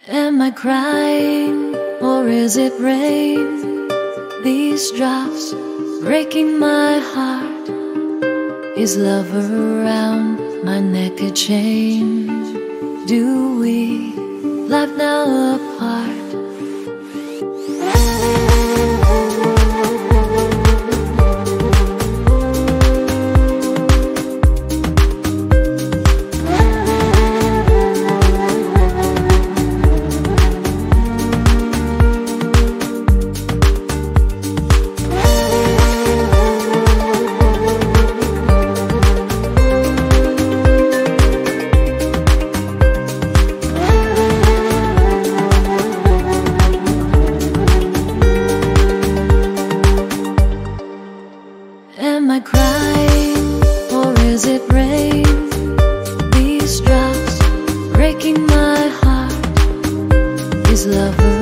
Am I crying or is it rain? These drops breaking my heart. Is love around my neck a chain? Do we laugh now apart? Am I crying or is it rain? These drops breaking my heart. Is love